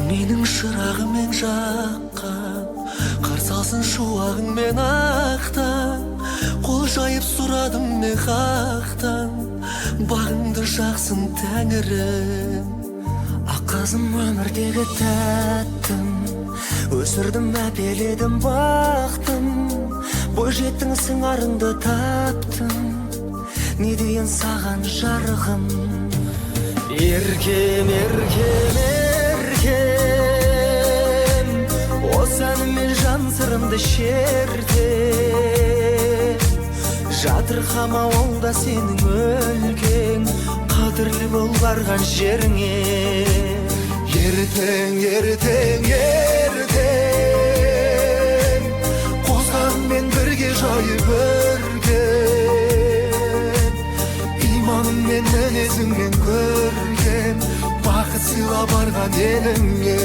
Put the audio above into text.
менің шырағыммен жаққан, қарсы алсын шуағыңмен ақтан. Қол жайып сұрадым мен хақтан, бағыңды жақсын тәңірім. Аққазым өмірдегі тәттім, өсірдім әпеледім бақтым. Бойжеттің сыңарыңды таптым, не дейін саған жарығым. Еркем, еркем, еркем, осы әніммен жан сырымды шертем. Жатырқама, ол да сенің өлкең, қадірлі бол барған жеріңе. Ертең, ертең, ертең, қозғанмен бірге жайып өрген. Иманыңмен, мінезіңмен көрген, бақыт сыйла барған еліңе.